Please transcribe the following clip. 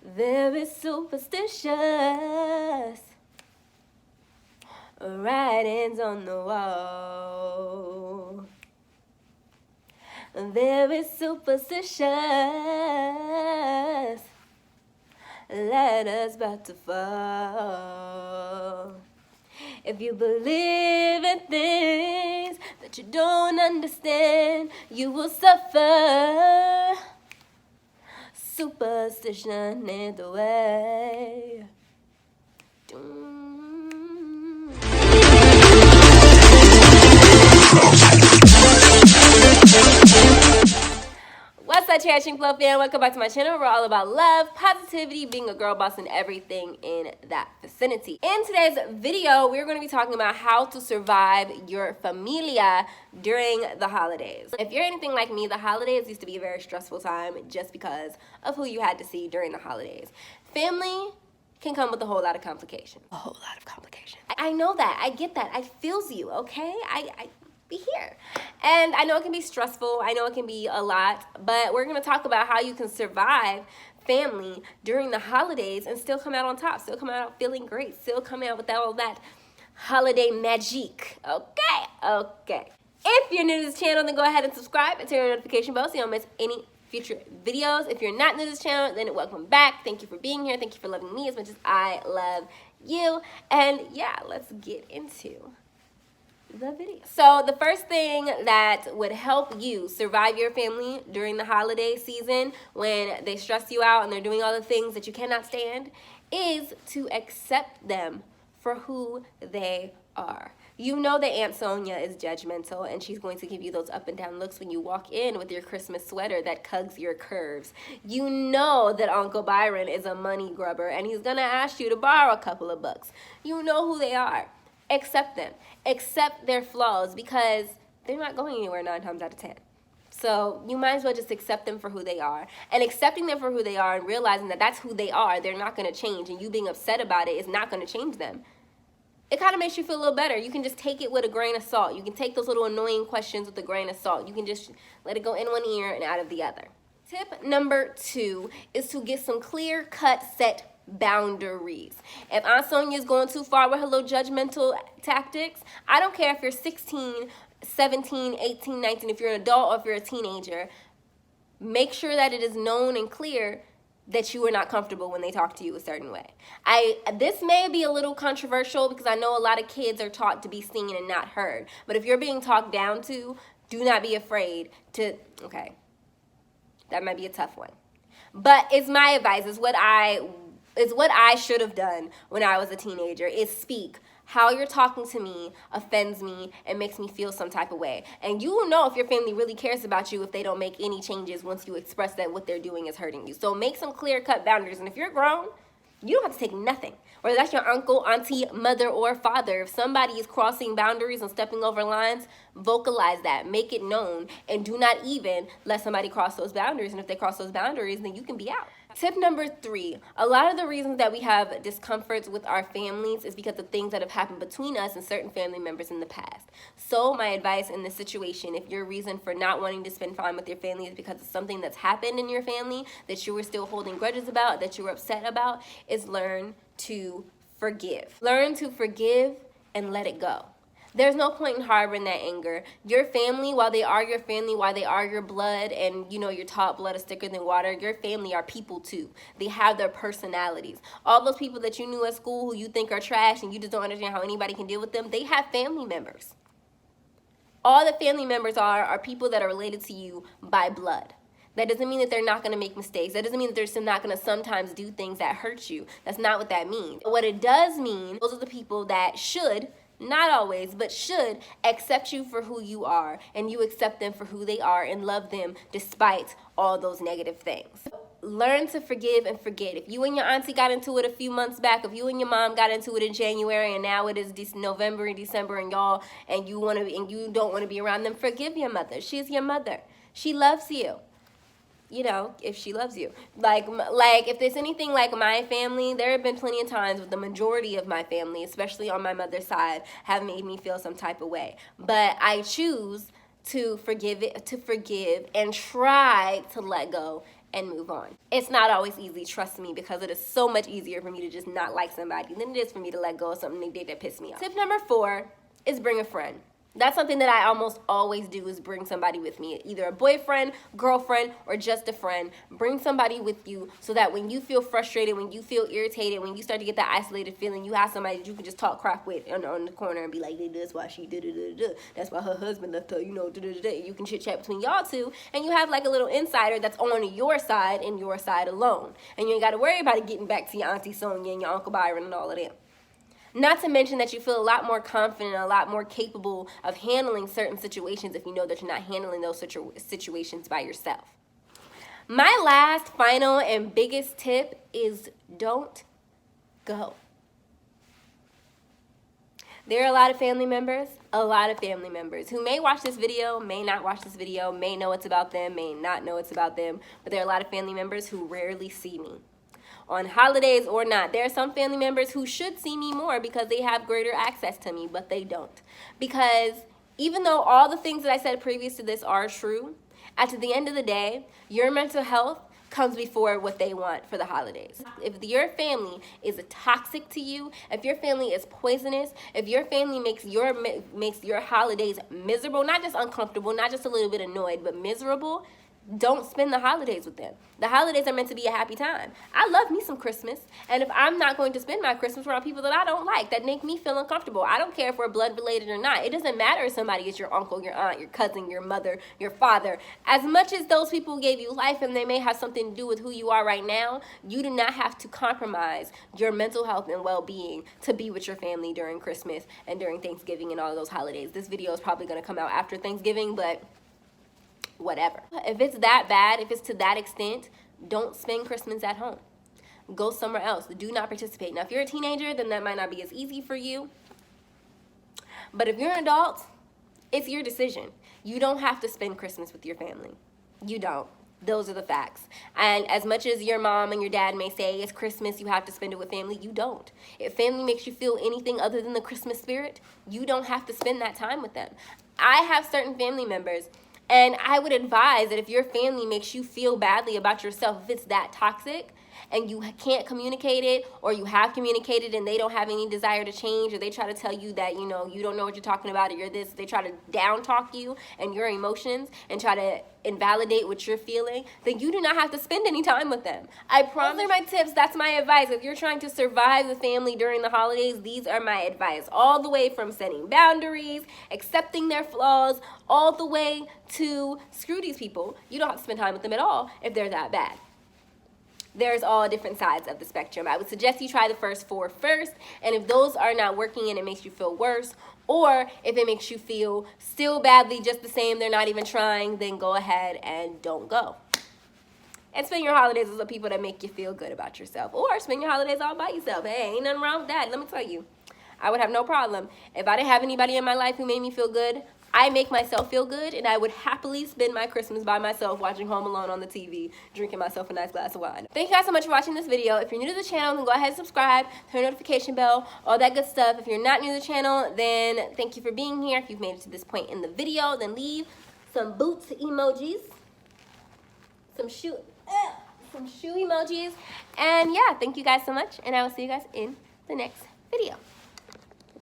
Very superstitious writings on the wall. Very superstitious letters about to fall. If you believe in things that you don't understand, you will suffer. Superstition is the way. What's up, CherishingFlo fan? Welcome back to my channel. We're all about love, positivity, being a girl boss, and everything in that vicinity. In today's video, we're going to be talking about how to survive your familia during the holidays. If you're anything like me, the holidays used to be a very stressful time just because of who you had to see during the holidays. Family can come with a whole lot of complications. A whole lot of complications. I know that. I get that. I feels you, okay? I be here. And I know it can be stressful. I know it can be a lot, but we're going to talk about how you can survive family during the holidays and still come out on top, still come out feeling great, still come out with all that holiday magic. Okay. If you're new to this channel, then go ahead and subscribe and turn on the notification bell so you don't miss any future videos. If you're not new to this channel, then welcome back. Thank you for being here. Thank you for loving me as much as I love you. And yeah, let's get into the video. So the first thing that would help you survive your family during the holiday season when they stress you out and they're doing all the things that you cannot stand is to accept them for who they are. You know that Aunt Sonia is judgmental and she's going to give you those up and down looks when you walk in with your Christmas sweater that cugs your curves. You know that Uncle Byron is a money grubber and he's gonna ask you to borrow a couple of bucks. You know who they are. Accept them. Accept their flaws because they're not going anywhere 9 times out of 10. So you might as well just accept them for who they are. And accepting them for who they are and realizing that that's who they are, they're not going to change. And you being upset about it is not going to change them. It kind of makes you feel a little better. You can just take it with a grain of salt. You can take those little annoying questions with a grain of salt. You can just let it go in one ear and out of the other. Tip number 2 is to get some clear-cut set boundaries. If Aunt Sonia is going too far with her little judgmental tactics, I don't care if you're 16, 17, 18, 19, if you're an adult or if you're a teenager, make sure that it is known and clear that you are not comfortable when they talk to you a certain way. This may be a little controversial because I know a lot of kids are taught to be seen and not heard, but if you're being talked down to, do not be afraid to, okay, that might be a tough one. But it's my advice, it's what I should have done when I was a teenager, is speak. How you're talking to me offends me and makes me feel some type of way. And you will know if your family really cares about you if they don't make any changes once you express that what they're doing is hurting you. So make some clear-cut boundaries. And if you're grown, you don't have to take nothing. Whether that's your uncle, auntie, mother, or father. If somebody is crossing boundaries and stepping over lines, vocalize that. Make it known. And do not even let somebody cross those boundaries. And if they cross those boundaries, then you can be out. Tip number 3, a lot of the reasons that we have discomforts with our families is because of things that have happened between us and certain family members in the past. So my advice in this situation, if your reason for not wanting to spend time with your family is because of something that's happened in your family that you were still holding grudges about, that you were upset about, is learn to forgive. Learn to forgive and let it go. There's no point in harboring that anger. Your family, while they are your family, while they are your blood, and you know you're taught blood is thicker than water, your family are people too. They have their personalities. All those people that you knew at school who you think are trash and you just don't understand how anybody can deal with them, they have family members. All the family members are people that are related to you by blood. That doesn't mean that they're not going to make mistakes. That doesn't mean that they're still not going to sometimes do things that hurt you. That's not what that means. What it does mean, those are the people that should, not always, but should accept you for who you are, and you accept them for who they are and love them despite all those negative things. Learn to forgive and forget. If you and your auntie got into it a few months back, if you and your mom got into it in January and now it is November and December and you don't want to be around them, forgive your mother. She's your mother. She loves you. You know, if she loves you. Like if there's anything like my family, there have been plenty of times with the majority of my family, especially on my mother's side, have made me feel some type of way. But I choose to forgive and try to let go and move on. It's not always easy, trust me, because it is so much easier for me to just not like somebody than it is for me to let go of something they did that pissed me off. Tip number 4 is bring a friend. That's something that I almost always do, is bring somebody with me, either a boyfriend, girlfriend, or just a friend. Bring somebody with you so that when you feel frustrated, when you feel irritated, when you start to get that isolated feeling, you have somebody that you can just talk crap with on the corner and be like, that's why she did. That's why her husband left her, You can chit chat between y'all two, and you have like a little insider that's on your side and your side alone. And you ain't got to worry about it getting back to your Auntie Sonia and your Uncle Byron and all of them. Not to mention that you feel a lot more confident, a lot more capable of handling certain situations if you know that you're not handling those situations by yourself. My last, final, and biggest tip is don't go. There are a lot of family members who may watch this video, may not watch this video, may know it's about them, may not know it's about them, but there are a lot of family members who rarely see me. On holidays or not, there are some family members who should see me more because they have greater access to me, but they don't. Because even though all the things that I said previous to this are true, at the end of the day, your mental health comes before what they want for the holidays. If your family is toxic to you, if your family is poisonous, if your family makes your holidays miserable, not just uncomfortable, not just a little bit annoyed, but miserable, don't spend the holidays with them. The holidays are meant to be a happy time. I love me some Christmas, and if I'm not going to spend my Christmas around people that I don't like, that make me feel uncomfortable, I don't care if we're blood related or not. It doesn't matter if somebody is your uncle, your aunt, your cousin, your mother, your father. As much as those people gave you life and they may have something to do with who you are right now, you do not have to compromise your mental health and well-being to be with your family during Christmas and during Thanksgiving and all of those holidays. This video is probably going to come out after Thanksgiving, but whatever. If it's that bad, if it's to that extent, don't spend Christmas at home. Go somewhere else. Do not participate. Now, if you're a teenager, then that might not be as easy for you. But if you're an adult, it's your decision. You don't have to spend Christmas with your family. You don't. Those are the facts. And as much as your mom and your dad may say it's Christmas, you have to spend it with family, you don't. If family makes you feel anything other than the Christmas spirit, you don't have to spend that time with them. I have certain family members, and I would advise that if your family makes you feel badly about yourself, if it's that toxic and you can't communicate it, or you have communicated and they don't have any desire to change, or they try to tell you that, you don't know what you're talking about, or you're this, they try to down talk you and your emotions and try to invalidate what you're feeling, then you do not have to spend any time with them. I promise. Those are my tips. That's my advice. If you're trying to survive the family during the holidays, these are my advice. All the way from setting boundaries, accepting their flaws, all the way to screw these people. You don't have to spend time with them at all if they're that bad. There's all different sides of the spectrum. I would suggest you try the first 4 first, and if those are not working and it makes you feel worse, or if it makes you feel still badly, just the same, they're not even trying, then go ahead and don't go. And spend your holidays with the people that make you feel good about yourself, or spend your holidays all by yourself. Hey, ain't nothing wrong with that. Let me tell you, I would have no problem. If I didn't have anybody in my life who made me feel good, I make myself feel good, and I would happily spend my Christmas by myself watching Home Alone on the TV, drinking myself a nice glass of wine. Thank you guys so much for watching this video. If you're new to the channel, then go ahead and subscribe, turn the notification bell, all that good stuff. If you're not new to the channel, then thank you for being here. If you've made it to this point in the video, then leave some boots emojis, some shoe emojis, and yeah, thank you guys so much, and I will see you guys in the next video.